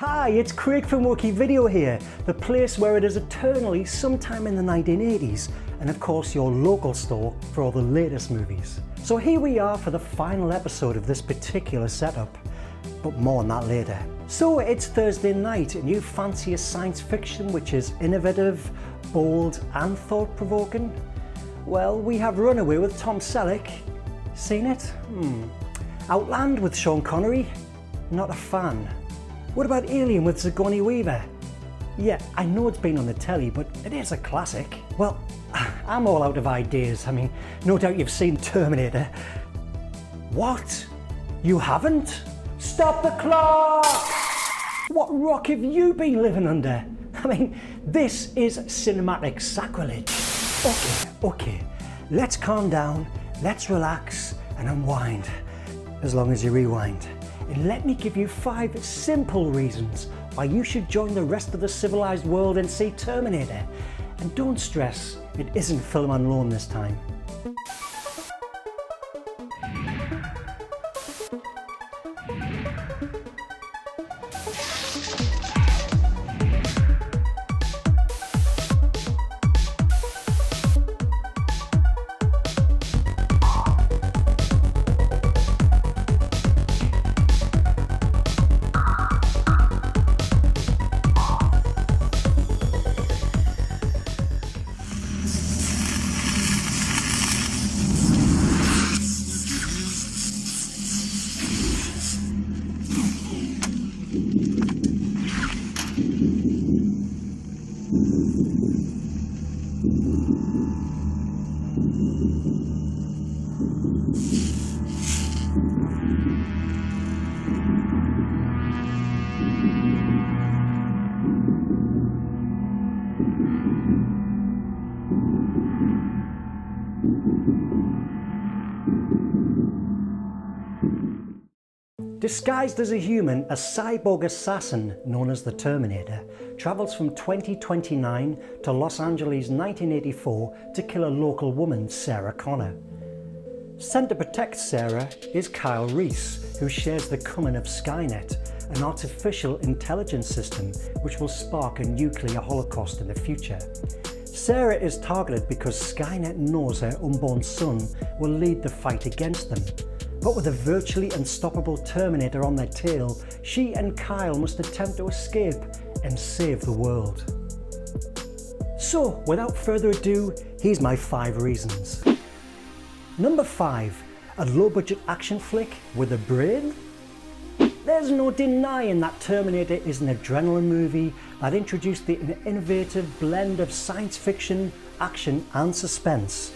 Hi, it's Craig from Wookie Video here, the place where it is eternally sometime in the 1980s, and of course your local store for all the latest movies. So here we are for the final episode of this particular setup, but more on that later. So it's Thursday night and you fancy a science fiction which is innovative, bold and thought-provoking? Well, we have Runaway with Tom Selleck. Seen it? Outland with Sean Connery? Not a fan. What about Alien with Sigourney Weaver? Yeah, I know it's been on the telly, but it is a classic. Well, I'm all out of ideas. I mean, no doubt you've seen Terminator. What? You haven't? Stop the clock! What rock have you been living under? I mean, this is cinematic sacrilege. Okay, let's calm down, let's relax and unwind, as long as you rewind. And let me give you 5 simple reasons why you should join the rest of the civilized world and see Terminator. And don't stress, it isn't film on loan this time. Disguised as a human, a cyborg assassin known as the Terminator travels from 2029 to Los Angeles 1984 to kill a local woman, Sarah Connor. Sent to protect Sarah is Kyle Reese, who shares the coming of Skynet, an artificial intelligence system which will spark a nuclear holocaust in the future. Sarah is targeted because Skynet knows her unborn son will lead the fight against them. But with a virtually unstoppable Terminator on their tail, she and Kyle must attempt to escape and save the world. So, without further ado, here's my 5 reasons. Number 5, a low-budget action flick with a brain? There's no denying that Terminator is an adrenaline movie that introduced the innovative blend of science fiction, action and suspense.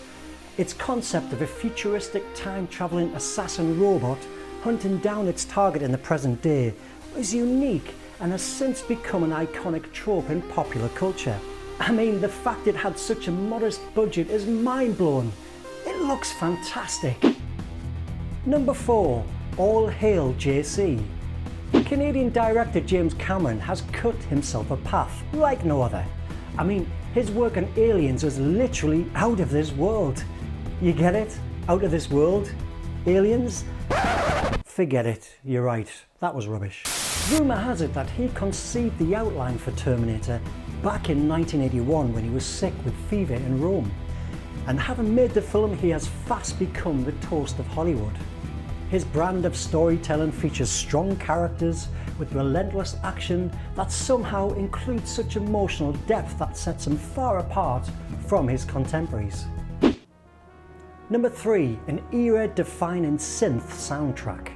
Its concept of a futuristic time-travelling assassin robot hunting down its target in the present day is unique and has since become an iconic trope in popular culture. I mean, the fact it had such a modest budget is mind-blowing. It looks fantastic. Number 4, all hail JC. Canadian director James Cameron has cut himself a path like no other. I mean, his work on Aliens is literally out of this world. You get it? Out of this world? Aliens? Forget it, you're right, that was rubbish. Rumour has it that he conceived the outline for Terminator back in 1981 when he was sick with fever in Rome. And having made the film, he has fast become the toast of Hollywood. His brand of storytelling features strong characters with relentless action that somehow includes such emotional depth that sets him far apart from his contemporaries. Number 3, an era-defining synth soundtrack.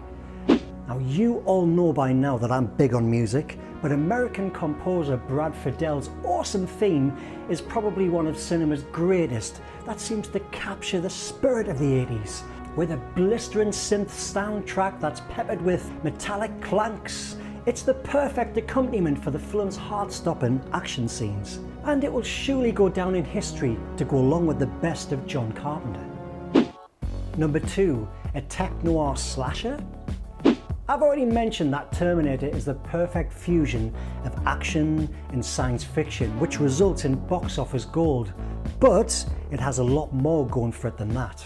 Now you all know by now that I'm big on music, but American composer Brad Fiedel's awesome theme is probably one of cinema's greatest that seems to capture the spirit of the 80s. With a blistering synth soundtrack that's peppered with metallic clanks, it's the perfect accompaniment for the film's heart-stopping action scenes. And it will surely go down in history to go along with the best of John Carpenter. Number 2, a tech-noir slasher? I've already mentioned that Terminator is the perfect fusion of action and science fiction, which results in box office gold, but it has a lot more going for it than that.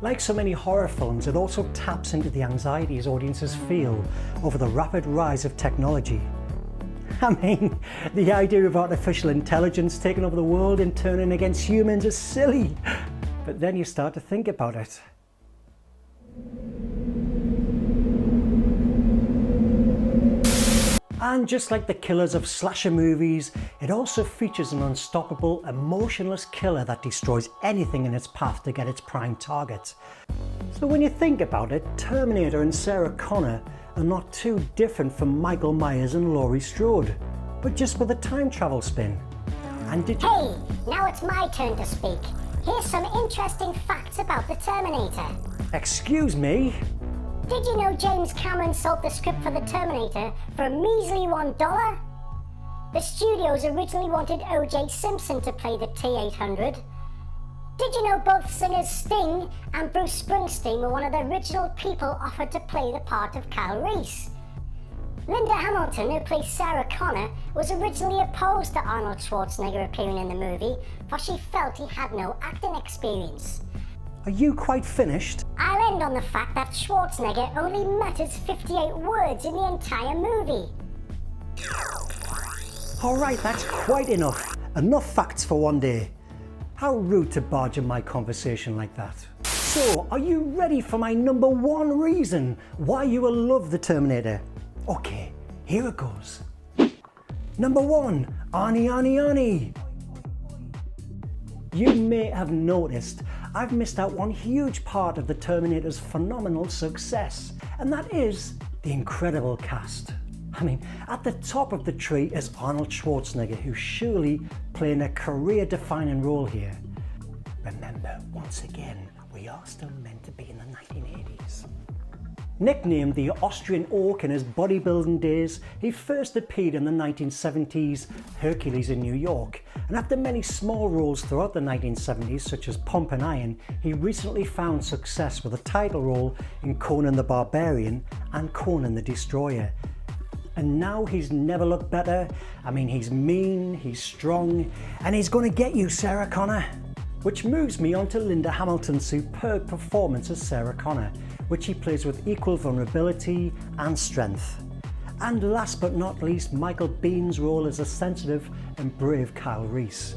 Like so many horror films, it also taps into the anxieties audiences feel over the rapid rise of technology. I mean, the idea of artificial intelligence taking over the world and turning against humans is silly, but then you start to think about it. And just like the killers of slasher movies, it also features an unstoppable, emotionless killer that destroys anything in its path to get its prime target. So when you think about it, Terminator and Sarah Connor are not too different from Michael Myers and Laurie Strode, but just with a time travel spin. And did you— Hey, now it's my turn to speak. Here's some interesting facts about the Terminator. Excuse me? Did you know James Cameron sold the script for the Terminator for a measly $1? The studios originally wanted O.J. Simpson to play the T-800. Did you know both singers Sting and Bruce Springsteen were one of the original people offered to play the part of Kyle Reese? Linda Hamilton, who plays Sarah Connor, was originally opposed to Arnold Schwarzenegger appearing in the movie, for she felt he had no acting experience. Are you quite finished? I'll end on the fact that Schwarzenegger only mutters 58 words in the entire movie. Alright, that's quite enough. Enough facts for one day. How rude to barge in my conversation like that. So, are you ready for my number one reason why you will love the Terminator? Okay, here it goes. Number one, Arnie, Arnie, Arnie. You may have noticed I've missed out one huge part of the Terminator's phenomenal success, and that is the incredible cast. I mean, at the top of the tree is Arnold Schwarzenegger, who's surely playing a career-defining role here. Remember, once again, we are still meant to be in the 1980s. Nicknamed the Austrian Orc in his bodybuilding days, he first appeared in the 1970s Hercules in New York, and after many small roles throughout the 1970s such as Pomp and Iron, he recently found success with a title role in Conan the Barbarian and Conan the Destroyer. And now he's never looked better. I mean, he's mean, he's strong, and he's gonna get you, Sarah Connor. Which moves me on to Linda Hamilton's superb performance as Sarah Connor, which he plays with equal vulnerability and strength. And last but not least, Michael Biehn's role as a sensitive and brave Kyle Reese.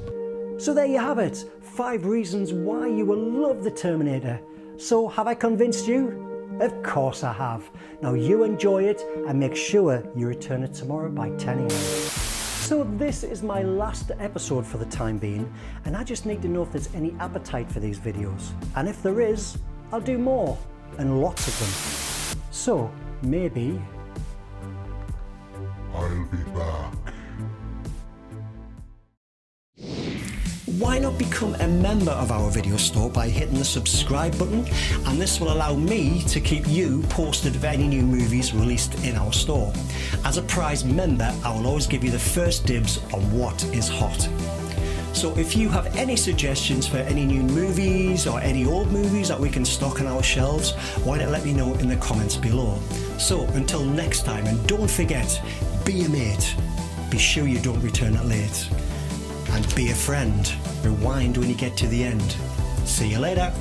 So there you have it, 5 reasons why you will love the Terminator. So have I convinced you? Of course I have. Now you enjoy it and make sure you return it tomorrow by 10 AM. So this is my last episode for the time being, and I just need to know if there's any appetite for these videos. And if there is, I'll do more, and lots of them. So maybe I'll be back. why not become a member of our video store by hitting the subscribe button, and this will allow me to keep you posted of any new movies released in our store. As a prize member, I will always give you the first dibs on what is hot. So if you have any suggestions for any new movies or any old movies that we can stock on our shelves, why not let me know in the comments below. So until next time, and don't forget, be a mate, be sure you don't return it late, and be a friend. Rewind when you get to the end. See you later.